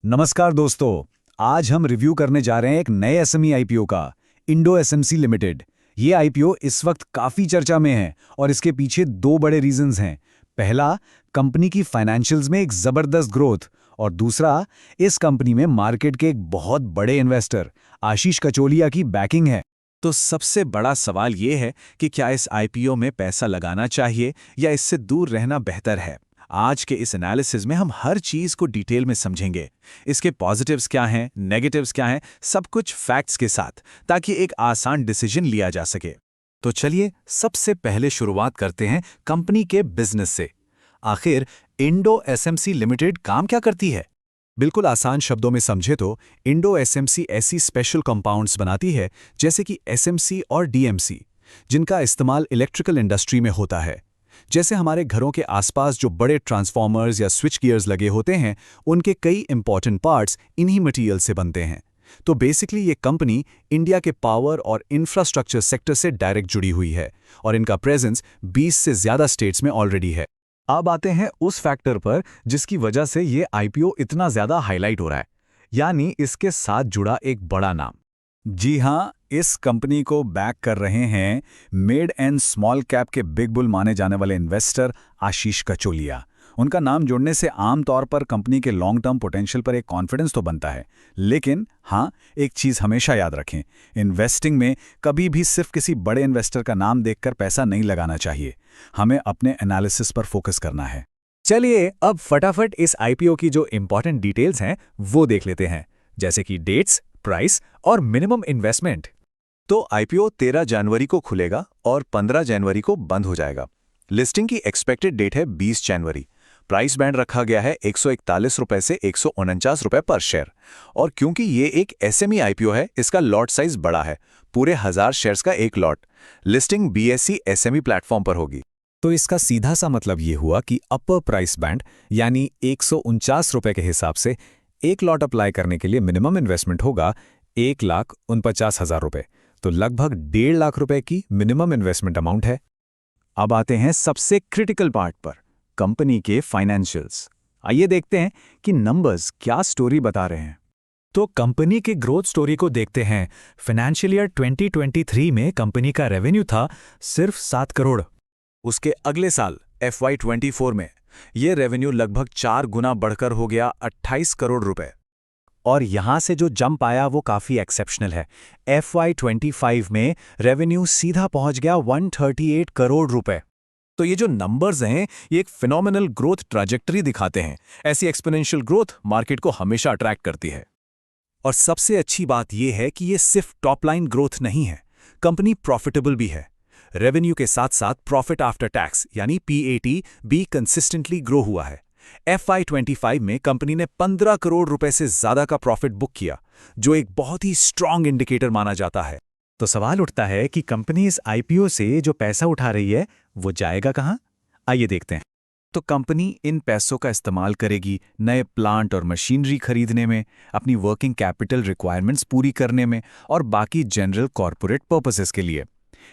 नमस्कार दोस्तों। आज हम रिव्यू करने जा रहे हैं एक नए एसएमई आईपीओ का, इंडो एसएमसी लिमिटेड। ये आईपीओ इस वक्त काफ़ी चर्चा में है और इसके पीछे दो बड़े रीजंस हैं। पहला, कंपनी की फाइनेंशियल्स में एक ज़बरदस्त ग्रोथ, और दूसरा, इस कंपनी में मार्केट के एक बहुत बड़े इन्वेस्टर आशीष कचोलिया की बैकिंग है। तो सबसे बड़ा सवाल ये है कि क्या इस आईपीओ में पैसा लगाना चाहिए या इससे दूर रहना बेहतर है। आज के इस एनालिसिस में हम हर चीज को डिटेल में समझेंगे। इसके पॉजिटिव्स क्या हैं, नेगेटिव्स क्या हैं, सब कुछ फैक्ट्स के साथ, ताकि एक आसान डिसीजन लिया जा सके। तो चलिए सबसे पहले शुरुआत करते हैं कंपनी के बिजनेस से। आखिर इंडो एसएमसी लिमिटेड काम क्या करती है? बिल्कुल आसान शब्दों में समझे तो इंडो एसएमसी ऐसी स्पेशल कंपाउंड्स बनाती है, जैसे कि एसएमसी और डीएमसी, जिनका इस्तेमाल इलेक्ट्रिकल इंडस्ट्री में होता है। जैसे हमारे घरों के आसपास जो बड़े ट्रांसफॉर्मर्स या स्विच गियर्स लगे होते हैं, उनके कई इंपॉर्टेंट पार्ट्स इन्हीं मटेरियल से बनते हैं। तो बेसिकली ये कंपनी इंडिया के पावर और इंफ्रास्ट्रक्चर सेक्टर से डायरेक्ट जुड़ी हुई है, और इनका प्रेजेंस 20 से ज़्यादा स्टेट्स में ऑलरेडी है। अब आते हैं उस फैक्टर पर जिसकी वजह से ये आईपीओ इतना ज़्यादा हाईलाइट हो रहा है, यानी इसके साथ जुड़ा एक बड़ा नाम। जी हाँ, इस कंपनी को बैक कर रहे हैं मिड एंड स्मॉल कैप के बिग बुल माने जाने वाले इन्वेस्टर आशीष कचोलिया। उनका नाम जुड़ने से आमतौर पर कंपनी के लॉन्ग टर्म पोटेंशियल पर एक कॉन्फिडेंस तो बनता है, लेकिन हाँ, एक चीज़ हमेशा याद रखें, इन्वेस्टिंग में कभी भी सिर्फ किसी बड़े इन्वेस्टर का नाम देखकर पैसा नहीं लगाना चाहिए। हमें अपने एनालिसिस पर फोकस करना है। चलिए अब फटाफट इस आईपीओ की जो इंपॉर्टेंट डिटेल्स हैं वो देख लेते हैं, जैसे कि डेट्स, प्राइस और मिनिमम इन्वेस्टमेंट। तो आईपीओ 13 जनवरी को खुलेगा और 15 जनवरी को बंद हो जाएगा। लिस्टिंग की एक्सपेक्टेड डेट है 20 जनवरी। प्राइस बैंड रखा गया है 141 रुपए से 149 रुपए पर शेयर। और क्योंकि ये एक एसएमई आईपीओ है, इसका लॉट साइज बड़ा है, पूरे 1000 शेयर्स का एक lot. Listing BSE SME platform पर होगी। तो इसका सीधा सा मतलब ये हुआ कि अपर प्राइस बैंड यानी 149 रुपए के हिसाब से एक लॉट अप्लाई करने के लिए मिनिमम इन्वेस्टमेंट होगा 1,49,000 रुपए। तो लगभग 1.5 लाख रुपए की मिनिमम इन्वेस्टमेंट अमाउंट है। अब आते हैं सबसे क्रिटिकल पार्ट पर, कंपनी के फाइनेंशियल्स। आइए देखते हैं कि नंबर्स क्या स्टोरी बता रहे हैं। तो कंपनी की ग्रोथ स्टोरी को देखते हैं। फाइनेंशियल ईयर 2023 में कंपनी का रेवेन्यू था सिर्फ 7 करोड़। उसके अगले साल FY24 में ये रेवेन्यू लगभग 4 गुना बढ़कर हो गया 28 करोड़ रुपए। और यहां से जो जंप आया वो काफी एक्सेप्शनल है। FY25 में रेवेन्यू सीधा पहुंच गया 138 करोड़ रुपए। तो ये जो नंबर्स हैं ये एक फिनोमिनल ग्रोथ ट्रैजेक्टरी दिखाते हैं। ऐसी एक्सपोनेंशियल ग्रोथ मार्केट को हमेशा अट्रैक्ट करती है। और सबसे अच्छी बात यह है कि ये सिर्फ टॉप लाइन ग्रोथ नहीं है, कंपनी प्रॉफिटेबल भी है। रेवेन्यू के साथ साथ प्रॉफिट आफ्टर टैक्स यानी PAT भी कंसिस्टेंटली ग्रो हुआ है। FY25 में कंपनी ने 15 करोड़ रुपए से ज्यादा का प्रॉफिट बुक किया, जो एक बहुत ही स्ट्रांग इंडिकेटर माना जाता है। तो सवाल उठता है कि कंपनी इस आईपीओ से जो पैसा उठा रही है वो जाएगा कहां? आइए देखते हैं। तो कंपनी इन पैसों का इस्तेमाल करेगी नए प्लांट और मशीनरी खरीदने में, अपनी वर्किंग कैपिटल रिक्वायरमेंट्स पूरी करने में और बाकी जनरल कॉर्पोरेट पर्पसेस के लिए।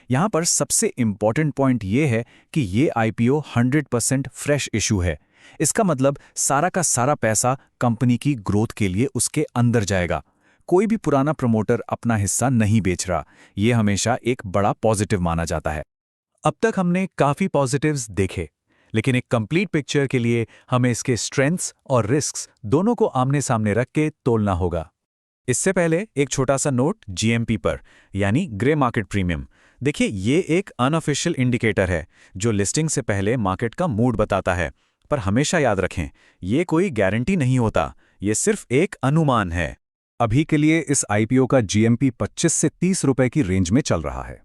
यहां पर सबसे इंपॉर्टेंट पॉइंट ये है कि ये आईपीओ 100% फ्रेश इशू है। इसका मतलब सारा का सारा पैसा कंपनी की ग्रोथ के लिए उसके अंदर जाएगा। कोई भी पुराना प्रमोटर अपना हिस्सा नहीं बेच रहा। ये हमेशा एक बड़ा पॉजिटिव माना जाता है। अब तक हमने काफी पॉजिटिव्स देखे, लेकिन एक कंप्लीट पिक्चर के लिए हमें इसके स्ट्रेंथ्स और रिस्क्स दोनों को आमने सामने रख के तोलना होगा। इससे पहले एक छोटा सा नोट GMP पर, यानी ग्रे मार्केट प्रीमियम। देखिए, ये एक अनऑफिशियल इंडिकेटर है जो लिस्टिंग से पहले मार्केट का मूड बताता है। पर हमेशा याद रखें, ये कोई गारंटी नहीं होता, ये सिर्फ एक अनुमान है। अभी के लिए इस आईपीओ का GMP 25 से 30 रुपए की रेंज में चल रहा है।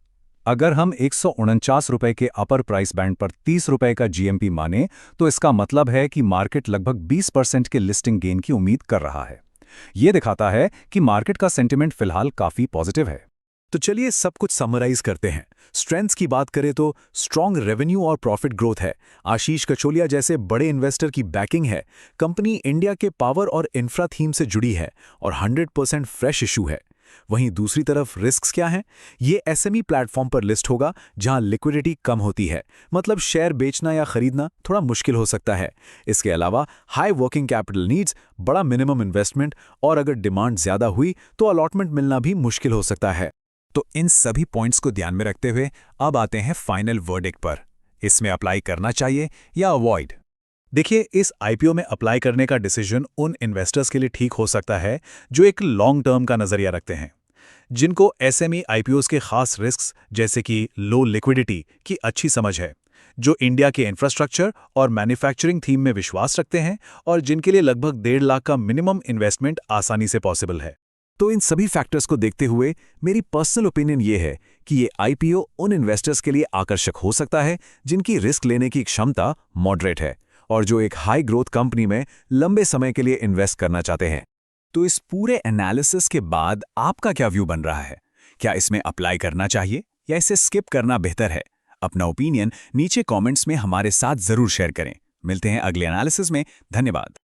अगर हम 149 रुपए के अपर प्राइस बैंड पर 30 रुपए का GMP माने, तो इसका मतलब है कि मार्केट लगभग 20% के लिस्टिंग गेन की उम्मीद कर रहा है। ये दिखाता है कि मार्केट का सेंटिमेंट फिलहाल काफी पॉजिटिव है। तो चलिए सब कुछ समराइज करते हैं। स्ट्रेंथ्स की बात करें तो स्ट्रॉन्ग रेवेन्यू और प्रॉफिट ग्रोथ है, आशीष कचोलिया जैसे बड़े इन्वेस्टर की बैकिंग है, कंपनी इंडिया के पावर और इंफ्रा थीम से जुड़ी है और 100% फ्रेश इशू है। वहीं दूसरी तरफ रिस्क्स क्या हैं? ये एसएमई प्लेटफॉर्म पर लिस्ट होगा जहां लिक्विडिटी कम होती है, मतलब शेयर बेचना या खरीदना थोड़ा मुश्किल हो सकता है। इसके अलावा हाई वर्किंग कैपिटल नीड्स, बड़ा मिनिमम इन्वेस्टमेंट और अगर डिमांड ज्यादा हुई तो अलॉटमेंट मिलना भी मुश्किल हो सकता है। तो इन सभी पॉइंट्स को ध्यान में रखते हुए अब आते हैं फाइनल वर्डिक्ट पर। इसमें अप्लाई करना चाहिए या अवॉइड? देखिए, इस आईपीओ में अप्लाई करने का डिसीजन उन इन्वेस्टर्स के लिए ठीक हो सकता है जो एक लॉन्ग टर्म का नजरिया रखते हैं, जिनको एसएमई आईपीओस के खास रिस्क्स जैसे कि लो लिक्विडिटी की अच्छी समझ है, जो इंडिया के इंफ्रास्ट्रक्चर और मैन्युफैक्चरिंग थीम में विश्वास रखते हैं और जिनके लिए लगभग 1.5 लाख का मिनिमम इन्वेस्टमेंट आसानी से पॉसिबल है। तो इन सभी फैक्टर्स को देखते हुए मेरी पर्सनल ओपिनियन ये है कि ये आईपीओ उन इन्वेस्टर्स के लिए आकर्षक हो सकता है जिनकी रिस्क लेने की क्षमता मॉडरेट है और जो एक हाई ग्रोथ कंपनी में लंबे समय के लिए इन्वेस्ट करना चाहते हैं। तो इस पूरे एनालिसिस के बाद आपका क्या व्यू बन रहा है? क्या इसमें अप्लाई करना चाहिए या इसे स्किप करना बेहतर है? अपना ओपिनियन नीचे कमेंट्स में हमारे साथ जरूर शेयर करें। मिलते हैं अगले एनालिसिस में। धन्यवाद।